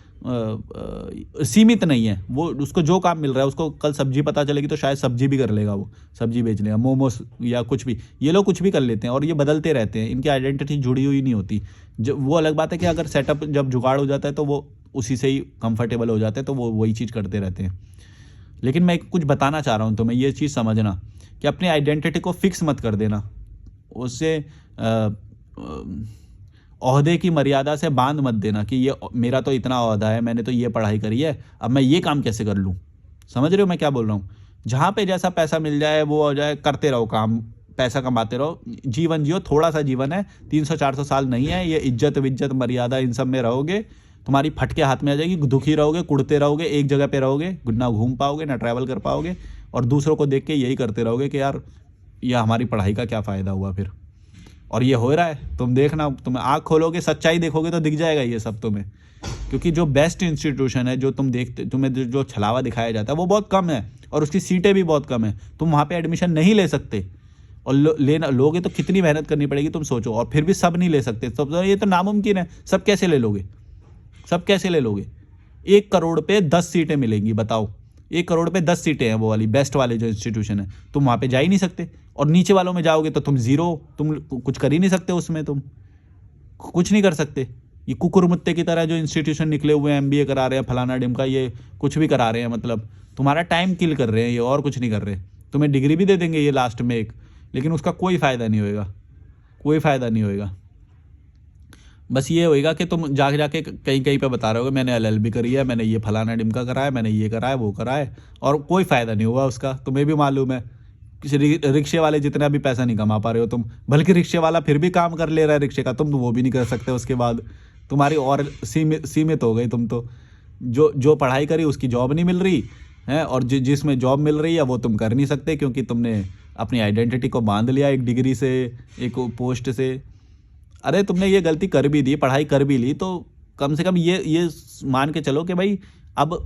सीमित नहीं है, वो उसको जो काम मिल रहा है, उसको कल सब्जी पता चलेगी तो शायद सब्जी भी कर लेगा, वो सब्जी बेच लेगा, मोमोस या कुछ भी। ये लोग कुछ भी कर लेते हैं और ये बदलते रहते हैं, इनकी आइडेंटिटी जुड़ी हुई नहीं होती। जो वो अलग बात है कि अगर सेटअप जब जुगाड़ हो जाता है तो वो उसी से ही कंफर्टेबल हो जाते हैं, तो वो वही चीज़ करते रहते हैं। लेकिन मैं कुछ बताना चाह रहा हूँ तुम्हें, ये चीज़ समझना कि अपनी आइडेंटिटी को फिक्स मत कर देना, उससे ओहदे की मर्यादा से बांध मत देना कि ये मेरा तो इतना ओहदा है, मैंने तो ये पढ़ाई करी है, अब मैं ये काम कैसे कर लूँ। समझ रहे हो मैं क्या बोल रहा हूँ? जहाँ पे जैसा पैसा मिल जाए वो हो जाए, करते रहो काम, पैसा कमाते रहो, जीवन जियो। थोड़ा सा जीवन है, 300-400 साल नहीं है। ये इज्जत विज्जत मर्यादा इन सब में रहोगे, तुम्हारी फटके हाथ में आ जाएगी, दुखी रहोगे, कुड़ते रहोगे, एक जगह पे रहोगे, ना घूम पाओगे, ना ट्रैवल कर पाओगे, और दूसरों को देख के यही करते रहोगे कि यार यह हमारी पढ़ाई का क्या फ़ायदा हुआ फिर। और ये हो रहा है, तुम देखना, तुम आँख खोलोगे, सच्चाई देखोगे तो दिख जाएगा ये सब तुम्हें। क्योंकि जो बेस्ट इंस्टीट्यूशन है, जो तुम देखते, तुम्हें जो छलावा दिखाया जाता है वो बहुत कम है, और उसकी सीटें भी बहुत कम है। तुम वहाँ पे एडमिशन नहीं ले सकते, और लेना लोगे तो कितनी मेहनत करनी पड़ेगी तुम सोचो, और फिर भी सब नहीं ले सकते। सब ये तो नामुमकिन है, सब कैसे ले लोगे, सब कैसे ले लोगे? 1 करोड़ पे 10 सीटें मिलेंगी, बताओ। 1 करोड़ पे 10 सीटें हैं वो वाली बेस्ट वाले जो इंस्टीट्यूशन है, तुम वहाँ पे जा ही नहीं सकते। और नीचे वालों में जाओगे तो तुम जीरो, तुम कुछ कर ही नहीं सकते उसमें, तुम कुछ नहीं कर सकते। ये कुकुर मुत्ते की तरह जो इंस्टीट्यूशन निकले हुए हैं, MBA करा रहे हैं, फलाना डिमका, ये कुछ भी करा रहे हैं, मतलब तुम्हारा टाइम किल कर रहे हैं ये, और कुछ नहीं कर रहे। तुम्हें डिग्री भी दे देंगे ये लास्ट में एक, लेकिन उसका कोई फ़ायदा नहीं होएगा, कोई फ़ायदा नहीं होएगा। बस ये होएगा कि तुम जाके कहीं कहीं पे बता रहे होगे मैंने LLB करी है, मैंने ये फलाना डिमका करा है, मैंने ये करा है, वो करा है, और कोई फ़ायदा नहीं हुआ उसका। तुम्हें भी मालूम है, किसी रिक्शे वाले जितना भी पैसा नहीं कमा पा रहे हो तुम, बल्कि रिक्शे वाला फिर भी काम कर ले रहा है रिक्शे का, तुम तो वो भी नहीं कर सकते। उसके बाद तुम्हारी और सीमित हो गई तुम तो। जो पढ़ाई करी उसकी जॉब नहीं मिल रही है, और जिसमें जॉब मिल रही है वो तुम कर नहीं सकते, क्योंकि तुमने अपनी आइडेंटिटी को बांध लिया एक डिग्री से, एक पोस्ट से। अरे तुमने ये गलती कर भी दी, पढ़ाई कर भी ली, तो कम से कम ये मान के चलो कि भाई अब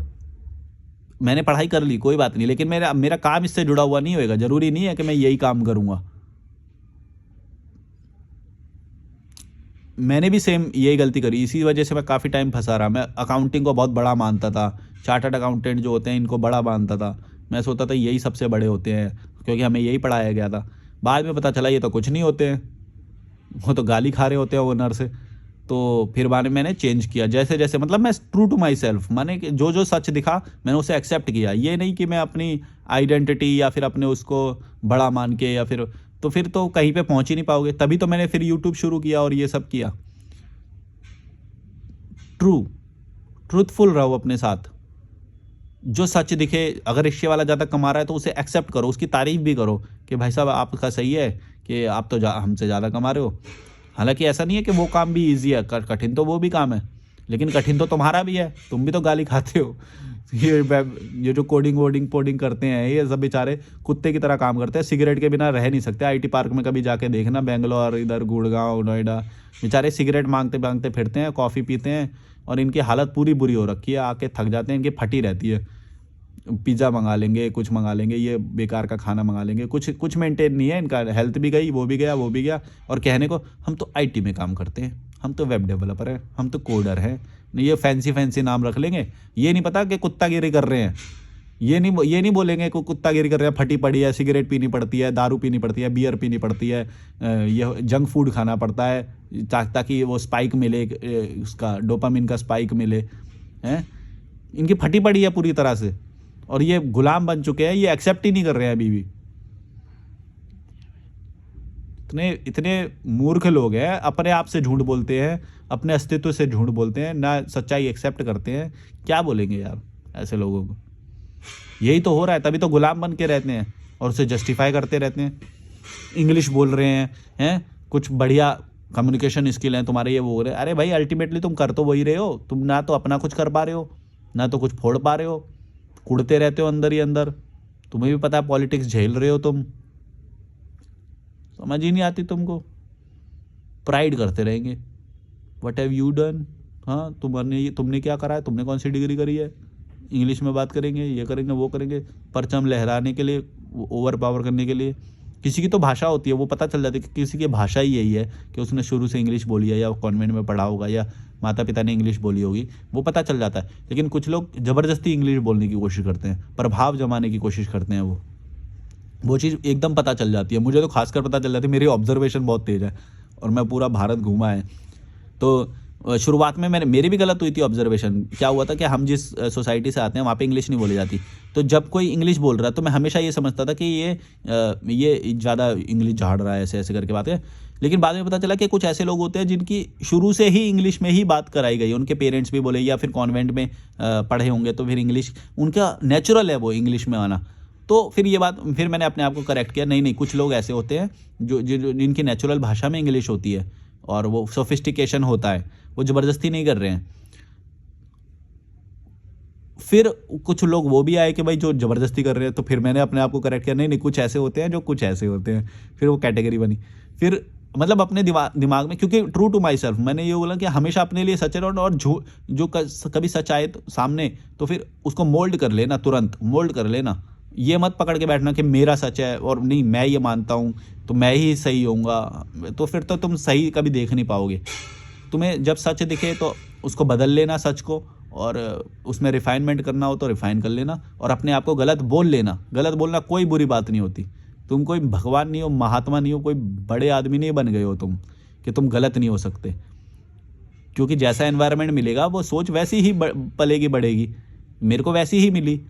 मैंने पढ़ाई कर ली, कोई बात नहीं, लेकिन मेरा काम इससे जुड़ा हुआ नहीं होएगा। ज़रूरी नहीं है कि मैं यही काम करूँगा। मैंने भी सेम यही गलती करी, इसी वजह से मैं काफ़ी टाइम फंसा रहा। मैं अकाउंटिंग को बहुत बड़ा मानता था, चार्टर्ड अकाउंटेंट जो होते हैं इनको बड़ा मानता था। मैं सोचता था यही सबसे बड़े होते हैं, क्योंकि हमें यही पढ़ाया गया था। बाद में पता चला ये तो कुछ नहीं होते हैं, वो तो गाली खा रहे होते हैं ओनर से। तो फिर बाद में मैंने चेंज किया, जैसे जैसे, मतलब मैं ट्रू टू माई सेल्फ, मैंने जो सच दिखा मैंने उसे एक्सेप्ट किया। ये नहीं कि मैं अपनी आइडेंटिटी या फिर अपने उसको बड़ा मान के, या फिर तो कहीं पे पहुंच ही नहीं पाओगे। तभी तो मैंने फिर यूट्यूब शुरू किया और ये सब किया। ट्रूथफुल रहो अपने साथ, जो सच दिखे। अगर रिक्शे वाला ज़्यादा कमा रहा है तो उसे एक्सेप्ट करो, उसकी तारीफ भी करो कि भाई साहब आपका सही है कि आप तो हमसे ज़्यादा कमा रहे हो। हालांकि ऐसा नहीं है कि वो काम भी ईजी है, कठिन तो वो भी काम है, लेकिन कठिन तो तुम्हारा भी है, तुम भी तो गाली खाते हो। ये जो कोडिंग करते हैं ये सब बेचारे कुत्ते की तरह काम करते हैं, सिगरेट के बिना रह नहीं सकते। आईटी पार्क में कभी जाके देखना, बेंगलोर, इधर गुड़गांव, नोएडा, बेचारे सिगरेट मांगते मांगते फिरते हैं, कॉफ़ी पीते हैं और इनकी हालत पूरी बुरी हो रखी है। आके थक जाते हैं, इनकी फटी रहती है। पिज़्ज़ा मंगा लेंगे, कुछ मंगा लेंगे, ये बेकार का खाना मंगा लेंगे, कुछ मेंटेन नहीं है इनका। हेल्थ भी गई, वो भी गया। और कहने को हम तो आईटी में काम करते हैं, हम तो वेब डेवलपर हैं, हम तो कोडर हैं, ये फैंसी नाम रख लेंगे। ये नहीं पता कि कुत्तागिरी कर रहे हैं। ये नहीं बोलेंगे कि कुत्तागिरी कर रहे हैं, फटी पड़ी है, सिगरेट पीनी पड़ती है, दारू पीनी पड़ती है, बियर पीनी पड़ती है, ये जंक फूड खाना पड़ता है ताकि वो स्पाइक मिले, उसका डोपामिन का स्पाइक मिले हैं। इनकी फटी पड़ी है पूरी तरह से और ये गुलाम बन चुके हैं, ये एक्सेप्ट ही नहीं कर रहे हैं अभी भी। इतने मूर्ख लोग हैं, अपने आप से झूठ बोलते हैं, अपने अस्तित्व से झूठ बोलते हैं, ना सच्चाई एक्सेप्ट करते हैं। क्या बोलेंगे यार ऐसे लोगों को? यही तो हो रहा है, तभी तो गुलाम बन के रहते हैं और उसे जस्टिफाई करते रहते हैं। इंग्लिश बोल रहे हैं कुछ बढ़िया कम्युनिकेशन स्किल है तुम्हारे, ये वो हो रहे हैं। अरे भाई अल्टीमेटली तुम कर तो वही रहे हो, तुम ना तो अपना कुछ कर पा रहे हो, ना तो कुछ फोड़ पा रहे हो, कुड़ते रहते हो अंदर ही अंदर। तुम्हें भी पता है पॉलिटिक्स झेल रहे हो तुम, समझ ही नहीं आती तुमको। प्राइड करते रहेंगे, व्हाट हैव यू डन, हाँ तुमने क्या करा है, तुमने कौन सी डिग्री करी है। इंग्लिश में बात करेंगे, ये करेंगे, वो करेंगे, परचम लहराने के लिए, ओवर पावर करने के लिए। किसी की तो भाषा होती है, वो पता चल जाती है कि किसी की भाषा ही यही है कि उसने शुरू से इंग्लिश बोली है, या कॉन्वेंट में पढ़ा होगा, या माता पिता ने इंग्लिश बोली होगी, वो पता चल जाता है। लेकिन कुछ लोग ज़बरदस्ती इंग्लिश बोलने की कोशिश करते हैं, प्रभाव जमाने की कोशिश करते हैं। वो चीज़ एकदम पता चल जाती है। मुझे तो खासकर पता चल जाती है, मेरी ऑब्जर्वेशन बहुत तेज़ है और मैं पूरा भारत घूमा है। तो शुरुआत में मेरी भी गलत हुई थी ऑब्जर्वेशन। क्या हुआ था कि हम जिस सोसाइटी से आते हैं वहाँ पे इंग्लिश नहीं बोली जाती, तो जब कोई इंग्लिश बोल रहा है तो मैं हमेशा ये समझता था कि ये ज़्यादा इंग्लिश झाड़ रहा है, ऐसे ऐसे करके बातें। लेकिन बाद में पता चला कि कुछ ऐसे लोग होते हैं जिनकी शुरू से ही इंग्लिश में ही बात कराई गई, उनके पेरेंट्स भी बोले या फिर कॉन्वेंट में पढ़े होंगे, तो फिर इंग्लिश उनका नेचुरल है वो इंग्लिश में आना। तो फिर मैंने अपने आप को करेक्ट किया, नहीं कुछ लोग ऐसे होते हैं जो जिनकी नेचुरल भाषा में इंग्लिश होती है और वो सोफिस्टिकेशन होता है, वो ज़बरदस्ती नहीं कर रहे हैं। फिर कुछ लोग वो भी आए कि भाई जो ज़बरदस्ती कर रहे हैं, तो फिर मैंने अपने आप को करेक्ट किया, नहीं कुछ ऐसे होते हैं जो कुछ ऐसे होते हैं। फिर वो कैटेगरी बनी। फिर मतलब अपने दिमाग में, क्योंकि ट्रू टू माई सेल्फ मैंने ये बोला कि हमेशा अपने लिए सच रहो, और जो कभी सच आए तो सामने, तो फिर उसको मोल्ड कर लेना, तुरंत मोल्ड कर लेना। ये मत पकड़ के बैठना कि मेरा सच है और नहीं मैं ये मानता हूँ तो मैं ही सही होऊंगा, तो फिर तो तुम सही कभी देख नहीं पाओगे। तुम्हें जब सच दिखे तो उसको बदल लेना सच को, और उसमें रिफाइनमेंट करना हो तो रिफाइन कर लेना, और अपने आप को गलत बोल लेना। गलत बोलना कोई बुरी बात नहीं होती। तुम कोई भगवान नहीं हो, महात्मा नहीं हो, कोई बड़े आदमी नहीं बन गए हो तुम कि तुम गलत नहीं हो सकते। क्योंकि जैसा एनवायरनमेंट मिलेगा वो सोच वैसी ही पलेगी बढ़ेगी। मेरे को वैसी ही मिली,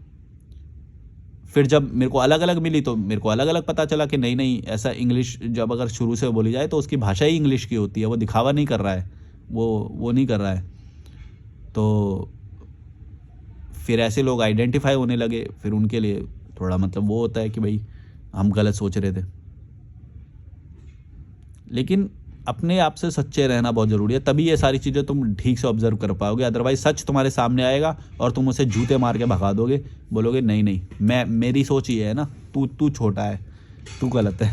फिर जब मेरे को अलग अलग मिली तो मेरे को अलग अलग पता चला कि नहीं ऐसा इंग्लिश जब अगर शुरू से बोली जाए तो उसकी भाषा ही इंग्लिश की होती है, वो दिखावा नहीं कर रहा है, वो नहीं कर रहा है। तो फिर ऐसे लोग आइडेंटिफाई होने लगे, फिर उनके लिए थोड़ा मतलब वो होता है कि भाई हम गलत सोच रहे थे। लेकिन अपने आप से सच्चे रहना बहुत ज़रूरी है, तभी ये सारी चीज़ें तुम ठीक से ऑब्जर्व कर पाओगे। अदरवाइज सच तुम्हारे सामने आएगा और तुम उसे जूते मार के भगा दोगे, बोलोगे नहीं मेरी सोच ये है ना, तू छोटा है, तू गलत है।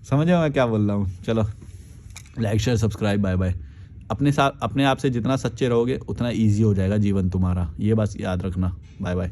समझे मैं क्या बोल रहा हूँ? चलो like share subscribe, bye bye. अपने आप से जितना सच्चे रहोगे उतना ईजी हो जाएगा जीवन तुम्हारा, ये बस याद रखना। Bye bye.